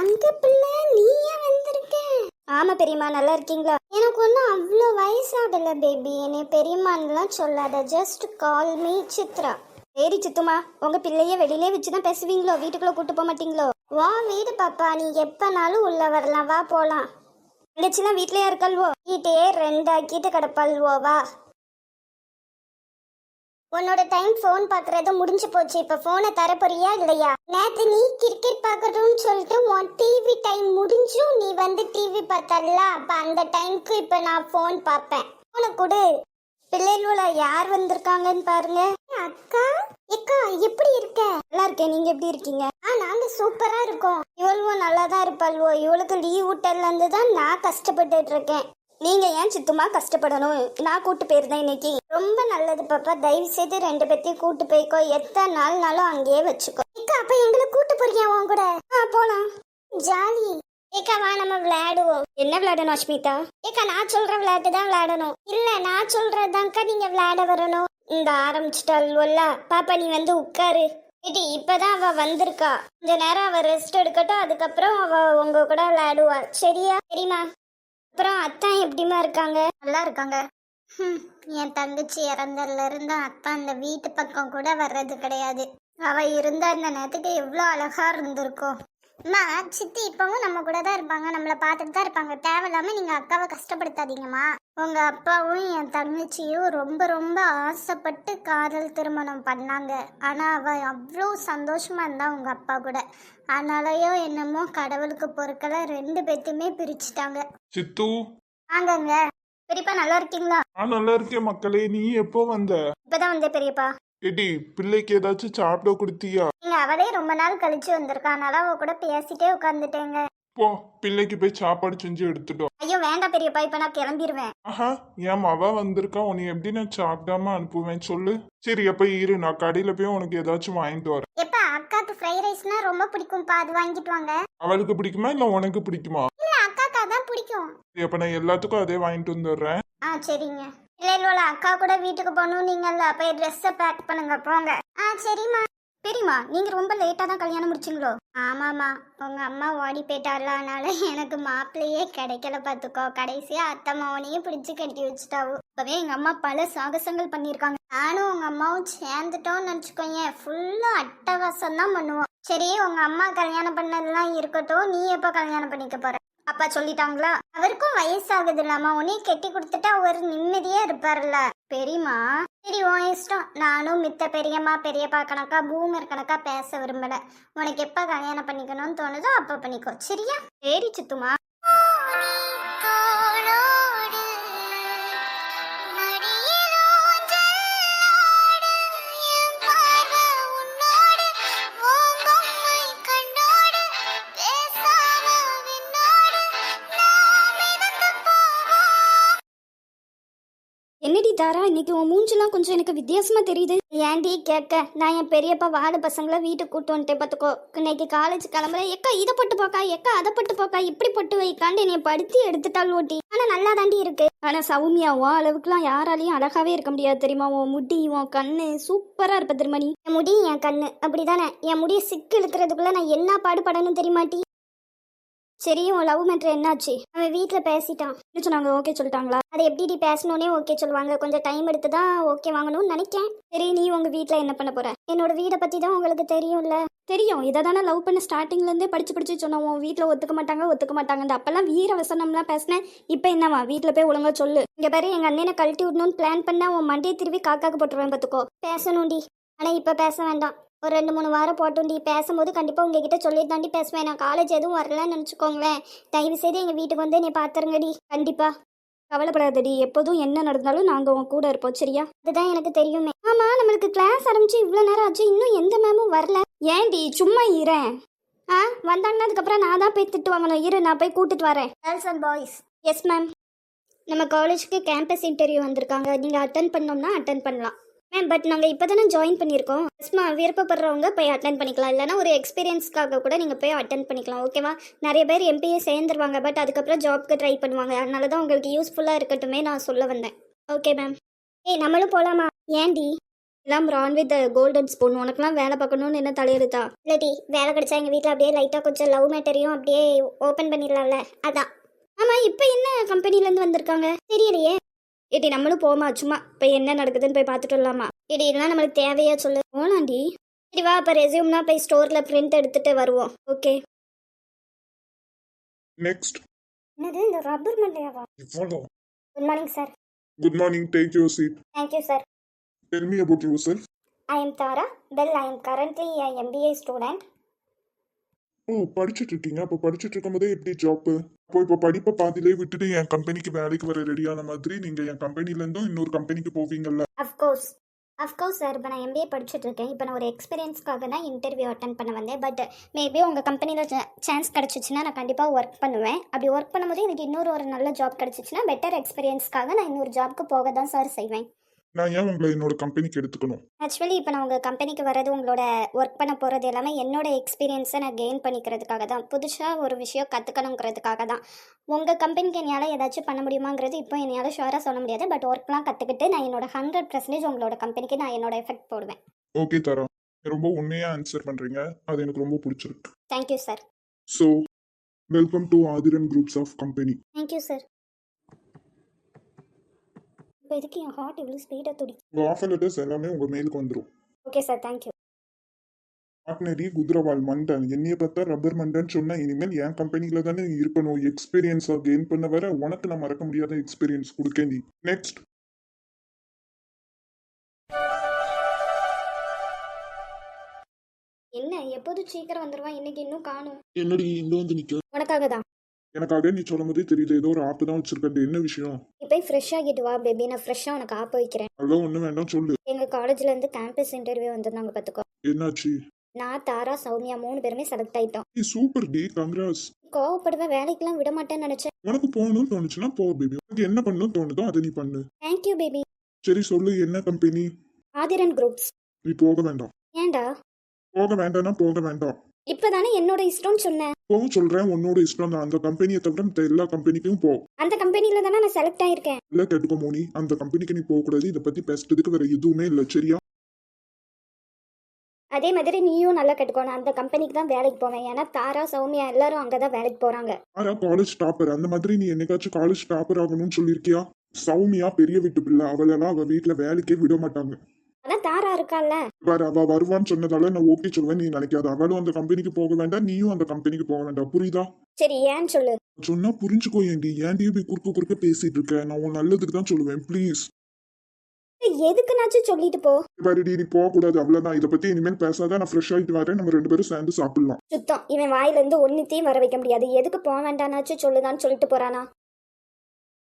தங்க பிள்ளை நீ ஏன் வந்திருக்க? ஆமா பெரியம்மா, நல்லா இருக்கீங்களா? எனக்கு ஒன்றும் அவ்வளோ வயசாகல பேபி, என்னை பெரியம்மான்லாம் சொல்லாத, ஜஸ்ட் கால் மீ சித்ரா. சரி சித்துமா, உங்க பிள்ளைய வெளியிலே வச்சுதான் பேசுவீங்களோ, வீட்டுக்குள்ள கூட்டு போக மாட்டீங்களோ? வா வீடு பாப்பா, நீ எப்பனாலும் உள்ள வரலாம், வா போலாம். தங்கச்சிலாம் வீட்லயா இருக்கல்வோ? வீட்டையே ரெண்டாக்கிட்டு கிடப்பல்வோ, வா. உன்னோட டைம் ஃபோன் பாக்குறது முடிஞ்சு போச்சு, இப்ப போனை தரப்போறியா இல்லையா? நேத்து நீ கிரிக்கெட் பாக்கணும்னு சொல்லிட்டு உன் டிவி டைம் முடிஞ்சும் நீ வந்து டிவி பார்த்தல்ல, அப்ப அந்த டைம்க்கு இப்ப நான் போன் பாப்பேன். போனை கொடு. பிள்ளைகள யார் வந்திருக்காங்கன்னு பாருங்க. அக்கா, அக்கா எப்படி இருக்க? நல்லா இருக்கேன், நீங்க எப்படி இருக்கீங்க? நாங்க சூப்பரா இருக்கோம். இவளும் நல்லா தான் இருப்பாள்வோ, இவளுக்கு லீவ் விட்டதுல இருந்து தான் நான் கஷ்டப்பட்டுட்டு இருக்கேன். நீங்க ஏன் சித்துமா கஷ்டப்படணும்? நான் கூட்டு போயிருந்தேன் இன்னைக்கு. ரொம்ப நல்லது பாப்பா, தயவு செய்து 2 பேத்தையும் கூட்டு போய்க்கோ, எத்தனை நாள்னாலும் அங்கேயே வச்சுக்கோ. ஏக்கா, அப்ப எங்களை கூட்டு போறியா உன் கூட? போலாம், ஜாலி. ஏக்கா வா நம்ம விளையாடுவோம். என்ன விளையாடணும் அஷ்மிதா? ஏக்கா நான் சொல்ற விளையாட்டு தான் விளையாடணும். இல்ல நான் சொல்றதான்க்கா நீங்க விளையாட வரணும். இந்த ஆரம்பிச்சிட்டாள்வல்ல பாப்பா, நீ வந்து உட்காரு. ஏடி இப்பதான் அவ வந்திருக்கா, கொஞ்ச நேரம் அவ ரெஸ்ட் எடுக்கட்டும், அதுக்கப்புறம் அவ உங்க கூட விளையாடுவா, சரியா? சரிம்மா. அப்புறம் அத்தா எப்படிமா இருக்காங்க? நல்லா இருக்காங்க. என் தங்கச்சி இறந்ததுல இருந்து அத்தா அந்த வீட்டு பக்கம் கூட வர்றது கிடையாது. அவ இருந்த அந்த நேரத்துக்கு எவ்வளோ அழகா இருந்திருக்கும். அம்மா சித்தி இப்பவும் நம்ம கூட தான் இருப்பாங்க, நம்மளை பார்த்துட்டு தான் இருப்பாங்க. தேவையில்லாம நீங்க அக்காவை கஷ்டப்படுத்தாதீங்கம்மா. உங்க அப்பாவும் என் தங்கச்சியும் ரொம்ப ரொம்ப ஆசைப்பட்டு காதல் திருமணம் பண்ணாங்க. ஆனா அவ அவ்வளோ சந்தோஷமா இருந்தா உங்க அப்பா கூட. ஆனாலயோ என்னமோ கடவுளுக்கு பொறுக்கல, 2 பேத்தையுமே பிரிச்சுட்டாங்க. சித்து, வாங்கங்க. பெரியப்பா நல்லா இருக்கீங்களா? நான் நல்லா இருக்கேன் மக்களே. நீ எப்போ வந்த? இப்பதான் வந்தேன் பெரியப்பா. எடி பிள்ளைக்கு ஏதாச்சும் சாப்பிட கொடுத்தியா? நீங்க அவளே ரொம்ப நாள் கழிச்சு வந்திருக்கா, அதனால அவ கூட பேசிட்டே உட்காந்துட்டேங்க. போ, பிள்ளைக்கு போய் சாப்பாடு செஞ்சு எடுத்துட்டோம். ஐயோ வேண்டாம் பெரியப்பா, இப்ப நான் கிளம்பிடுவேன். ஆஹா, என் மவ வந்திருக்கா, உன்னை எப்படி நான் சாப்பிடாம அனுப்புவேன் சொல்லு? சரி அப்ப இரு, நான் கடையில போய் உனக்கு ஏதாச்சும் வாங்கிட்டு வரேன். எப்ப அக்காக்கு ஃப்ரைட் ரைஸ்னா ரொம்ப பிடிக்கும்பா, அது வாங்கிட்டு வாங்க. அவளுக்கு பிடிக்குமா இல்ல உனக்கு பிடிக்குமா? இல்ல அக்காக்கு அதான் பிடிக்கும். அப்ப நான் எல்லாத்துக்கும் அதே வாங்கிட்டு வந்துடுறேன். சரிங்க. இல்ல அக்கா கூட வீட்டுக்கு போகணும் நீங்கல்ல, போய் ட்ரெஸ்ஸை பேக் பண்ணுங்க போங்க. சரிம்மா. பெரியம்மா, நீங்க ரொம்ப லேட்டா தான் கல்யாணம் முடிச்சிங்களோ? ஆமாம்மா, உங்க அம்மா ஓடி போயிட்டால, அதனால எனக்கு மாப்பிள்ளையே கிடைக்கல பாத்துக்கோ. கடைசியா அத்தை மாவனையும் பிடிச்சு கட்டி வச்சுட்டாவும். இப்பவே எங்க அம்மா பல சாகசங்கள் பண்ணியிருக்காங்க. நானும் உங்க அம்மாவும் சேர்ந்துட்டோம்னு நினச்சிக்கோங்க, ஃபுல்லா அட்டகாசம் தான் பண்ணுவோம். சரி உங்க அம்மா கல்யாணம் பண்ணதெல்லாம் இருக்கட்டும், நீ எப்போ கல்யாணம் பண்ணிக்க போற? அப்பா சொல்லிட்டாங்களா? அவருக்கும் வயசாகுது இல்லாம உன்னையே கெட்டி கொடுத்துட்டா அவர் நிம்மதியா இருப்பார்ல. பெரியம்மா சரி உன் இஷ்டம். நானும் மித்த பெரியம்மா பெரியப்பா கணக்கா பூமர் கணக்கா பேச விரும்பல. உனக்கு எப்ப கல்யாணம் பண்ணிக்கணும்னு தோணுதோ அப்ப பண்ணிக்கோ, சரியா? சரி சித்துமா. என்னடி தாரா, இன்னைக்கு உன் மூஞ்செல்லாம் கொஞ்சம் எனக்கு வித்தியாசமா தெரியுது. ஏன்டி கேட்க, நான் என் பெரியப்பா வார்டு பசங்களை வீட்டுக்கு கூட்டு வந்துட்டேன் பார்த்துக்கோ. இன்னைக்கு காலேஜ் கிளம்புறேன். எக்கா இதை பட்டு போக்கா, எக்கா அதை பட்டு போக்கா, இப்படி போட்டு வைக்காண்டு என்னை படுத்தி எடுத்துட்டாள் ஓட்டி. ஆனா நல்லா தாண்டி இருக்கு. ஆனா சௌமியா உன் அளவுக்குலாம் யாராலையும் அழகாவே இருக்க முடியாது தெரியுமா? உன் முடி உன் கண்ணு சூப்பரா இருப்ப தெரியுமா? நீ என் முடி என் கண்ணு அப்படிதானே? என் முடியை சிக்கு இழுக்கிறதுக்குள்ள நான் என்ன பாடுபடணும் தெரியுமாட்டி? சரி உன் லவ் மேட்ரு என்னாச்சு? அவன் வீட்டில் பேசிட்டான் சொன்னாங்க. ஓகே சொல்லிட்டாங்களா? அதை எப்படி பேசணுன்னே ஓகே சொல்லுவாங்க, கொஞ்சம் டைம் எடுத்து தான் ஓகே வாங்கணும்னு நினைக்கேன். சரி நீ உங்க வீட்டில் என்ன பண்ண போற? என்னோட வீடை பற்றி தான் உங்களுக்கு தெரியும்ல. தெரியும், இதை தானே லவ் பண்ண ஸ்டார்டிங்லேருந்தே படிச்சு சொன்னோம். உன் வீட்டில் ஒத்துக்க மாட்டாங்க. இந்த அப்பெல்லாம் வீர வசனம்லாம் பேசினேன். இப்போ என்னவா? வீட்டில் போய் ஒழுங்கா சொல்லு. இங்கே பாரு, எங்கள் அண்ணனை கழட்டி விடணும்னு பிளான் பண்ண உன் மண்டியை திருவி காக்காக்கு போட்டுருவேன் பார்த்துக்கோ. பேசணும்டி, ஆனால் இப்போ பேச வேண்டாம். ஒரு 2-3 வாரம் போட்டுண்டி. பேசும்போது கண்டிப்பாக உங்ககிட்ட சொல்லிட்டு தாண்டி பேசுவேன். நான் காலேஜ் எதுவும் வரலன்னு நினச்சிக்கோங்களேன். தயவு செய்து எங்கள் வீட்டுக்கு வந்து என்னை பார்த்துருங்கடி. கண்டிப்பா கவலைப்படாதடி, எப்போதும் என்ன நடந்தாலும் நாங்கள் உன் கூட இருப்போம், சரியா? அதுதான் எனக்கு தெரியுமே. ஆமாம், நம்மளுக்கு கிளாஸ் ஆரம்பிச்சு இவ்வளோ நேரம் ஆச்சு, இன்னும் எந்த மேமும் வரல. ஏன்டி சும்மா இரேன். வந்தாங்கன்னா அதுக்கப்புறம் நான் தான் போய் திட்டு வாங்கணும். இரு, நான் போய் கூட்டிட்டு வரேன். Girls and boys. Yes ma'am. நம்ம காலேஜுக்கு கேம்பஸ் இன்டர்வியூ வந்திருக்காங்க. நீங்கள் அட்டன் பண்ணோம்னா அட்டன் பண்ணலாம் மேம். பட் நாங்கள் இப்போ தானே ஜாயின் பண்ணியிருக்கோம். எஸ்மா, விருப்பப்படுறவங்க போய் அட்டன் பண்ணிக்கலாம். இல்லைனா ஒரு எக்ஸ்பீரியன்ஸ்க்காக கூட நீங்கள் போய் அட்டன் பண்ணிக்கலாம், ஓகேவா? நிறைய பேர் எம்பிஏ சேர்ந்துருவாங்க, பட் அதுக்கப்புறம் ஜாப்க்கு ட்ரை பண்ணுவாங்க. அதனால தான் உங்களுக்கு யூஸ்ஃபுல்லாக இருக்கட்டுமே நான் சொல்ல வந்தேன். Okay ma'am. நம்மளும் போகலாமா? ஏன்டி? எல்லாம் ரான் வித் கோல்டன் ஸ்பூன். உனக்கெல்லாம் வேலை பார்க்கணும்னு என்ன தலையெழுத்தா? இல்லாட்டி வேலை கிடைச்சா எங்கள் வீட்டில் அப்படியே லைட்டாக கொஞ்சம் லவ் மேட்டரையும் அப்படியே ஓப்பன் பண்ணிடலாம்ல, அதான். ஆமாம், இப்போ என்ன கம்பெனிலேருந்து வந்திருக்காங்க தெரியலையே. ஏடி நம்மளும் போமா, சும்மா இப்போ என்ன நடக்குதுன்னு போய் பார்த்துட்டு வரலாமா? ஏடி இதெல்லாம் நம்மளுக்கு தேவையா சொல்லு. போலாண்டி. சரி வா, இப்போ ரெஸ்யூம்னா போய் ஸ்டோரில் பிரிண்ட் எடுத்துட்டு வருவோம். ஓகே. நெக்ஸ்ட். என்னது இந்த ரப்பர் மண்டையாவா? இவ்வளோ. Good morning sir. Good morning, take your seat. Thank you sir. Tell me about yourself. I am Tara. Well, I am currently a MBA student. ஓ, படிச்சுட்டு இருக்கீங்க. அப்போ படிச்சுட்டு இருக்கும்போதே எப்படி ஜாப்பு? இப்போ படிப்பை பாதியிலே விட்டுட்டு என் கம்பெனிக்கு வேலைக்கு வர ரெடியான மாதிரி நீங்கள் என் கம்பெனிலேருந்தும் இன்னொரு கம்பெனிக்கு போவீங்கல்ல? Of course sir. இப்போ நான் MBA படிச்சுட்டு இருக்கேன். இப்போ நான் ஒரு எக்ஸ்பீரியன்ஸ்க்காக தான் இன்டர்வியூ அட்டன் பண்ண வந்தேன். பட் மேபி உங்கள் கம்பெனியில் சான்ஸ் கிடச்சிச்சின்னா நான் கண்டிப்பாக ஒர்க் பண்ணுவேன். அப்படி ஒர்க் பண்ணும்போது எனக்கு இன்னொரு ஒரு நல்ல ஜாப் கிடச்சிச்சின்னா பெட்டர் எக்ஸ்பீரியன்ஸ்க்காக நான் இன்னொரு ஜாப்க்கு போக தான் சார் செய்வேன். நான் ஏன் உங்களை என்னோட கம்பெனிக்கு எடுத்துக்கணும்? ஆக்சுவலி இப்போ நான் உங்கள் கம்பெனிக்கு வர்றது, உங்களோட ஒர்க் பண்ண போகிறது எல்லாமே என்னோட எக்ஸ்பீரியன்ஸை நான் கெயின் பண்ணிக்கிறதுக்காக தான். புதுசாக ஒரு விஷயம் கற்றுக்கணுங்கிறதுக்காக தான். உங்கள் கம்பெனிக்கு என்னால் ஏதாச்சும் பண்ண முடியுமாங்கிறது இப்போ என்னால் ஷுவராக சொல்ல முடியாது. பட் ஒர்க்லாம் கற்றுக்கிட்டு நான் என்னோட 100% உங்களோட கம்பெனிக்கு நான் என்னோட எஃபெக்ட் போடுவேன். ஓகே தரா, ரொம்ப உண்மையாக ஆன்சர் பண்ணுறீங்க. அது எனக்கு ரொம்ப பிடிச்சிருக்கு. Thank you sir. So welcome to Aadhiran groups of company. Thank you sir. இப்போ இதுக்கு என் ஹார்ட் இவ்வளோ ஸ்பீடாக துடி. உங்கள் ஆஃபர் லெட்டர்ஸ் எல்லாமே உங்கள் மெயிலுக்கு வந்துடும். Okay sir, thank you. ஆட்னரி குதிரவால் மண்டன், என்னைய பார்த்தா ரப்பர் மண்டன் சொன்னா இனிமேல் என் கம்பெனியில் தானே நீ இருக்கணும். எக்ஸ்பீரியன்ஸாக கெயின் பண்ண வர உனக்கு நான் மறக்க முடியாத எக்ஸ்பீரியன்ஸ் கொடுக்க நீ. நெக்ஸ்ட். என்ன எப்போதும் சீக்கிரம் வந்துடுவான், இன்னைக்கு இன்னும் காணும். என்னடி இங்க வந்து நிக்க? உனக்காக தான். எனக்காக நீ சொல்லும் போதே தெரியுது, ஏதோ ஒரு ஆப்பு தான் வச்சிருக்கேன். என்ன விஷயம்? நீ போய் ஃப்ரெஷ் ஆகிட்டு வா பேபி, நான் ஃப்ரெஷ்ஷாக உனக்கு ஆப்ப வைக்கிறேன். அதெல்லாம் ஒன்றும் வேண்டாம், சொல்லு. எங்கள் காலேஜ்லேருந்து கேம்பஸ் இன்டர்வியூ வந்திருந்தாங்க பார்த்துக்கோ. என்னாச்சு? நான், தாரா, சௌமியா 3 பேருமே செலக்ட் ஆகிட்டோம். Super D, congrats. கோவப்படுவேன், வேலைக்கெல்லாம் விட மாட்டேன்னு நினச்சேன். உனக்கு போகணும்னு தோணுச்சுன்னா போ பேபி. உனக்கு என்ன பண்ணணும்னு தோணுதோ அதை நீ பண்ணு. Thank you baby. சரி சொல்லு, என்ன கம்பெனி? ஆதிரன் குரூப்ஸ். நீ போக வேண்டாம். ஏண்டா? போக வேண்டாம்னா போக வேண்டாம். இப்பதானே என்னோட இஷ்டம்னு சொன்னேன். போக சொல்றேன், உன்னோட இஷ்டம் தான். அந்த கம்பெனியை தவிர மத்த எல்லா கம்பெனிக்கும் போ. அந்த கம்பெனில தானே நான் செலக்ட் ஆயிருக்கேன். இல்ல கேட்டுக்கோ மோனி, அந்த கம்பெனிக்கு நீ போக கூடாது. இதை பத்தி பேசுறதுக்கு வேற எதுவுமே இல்ல, சரியா? அதே மாதிரி நீயும் நல்லா கட்டுக்கோ. நான் அந்த கம்பெனிக்கு தான் வேலைக்கு போவேன். ஏன்னா தாரா, சௌமியா எல்லாரும் அங்கதான் வேலைக்கு போறாங்க. ஆனா காலேஜ் டாப்பர், அந்த மாதிரி நீ என்னைக்காச்சும் காலேஜ் டாப்பர் ஆகணும்னு சொல்லியிருக்கியா? சௌமியா பெரிய வீட்டு பிள்ளை, அவளெல்லாம் அவ வீட்டுல வேலைக்கே விட மாட்டாங்க. அதான் தாரா இருக்கால, வேற அவ வருவான்னு சொன்னதால நான் ஓகே சொல்லுவேன். நீ நினைக்காத. அவளும் அந்த கம்பெனிக்கு போக வேண்டாம், நீயும் அந்த கம்பெனிக்கு போக வேண்டாம், புரியுதா? சரி ஏன்னு சொல்லு. சொன்னா புரிஞ்சுக்கோ. ஏன்டி போய் குறுக்க பேசிட்டு இருக்க? நான் உன் நல்லதுக்கு தான் சொல்லுவேன், ப்ளீஸ். எதுக்குனாச்சும் சொல்லிட்டு போ. வேறடி, நீ போக கூடாது, அவ்வளவுதான். இதை பத்தி இனிமேல் பேசாத. நான் ஃப்ரெஷ் ஆயிட்டு வரேன், நம்ம 2 பேரும் சேர்ந்து சாப்பிடலாம். சுத்தம் இவன் வாயில இருந்து ஒன்னுத்தையும் வர வைக்க முடியாது. எதுக்கு போக வேண்டாம்னாச்சும் சொல்லுதான்னு சொல்லிட்டு போறானா?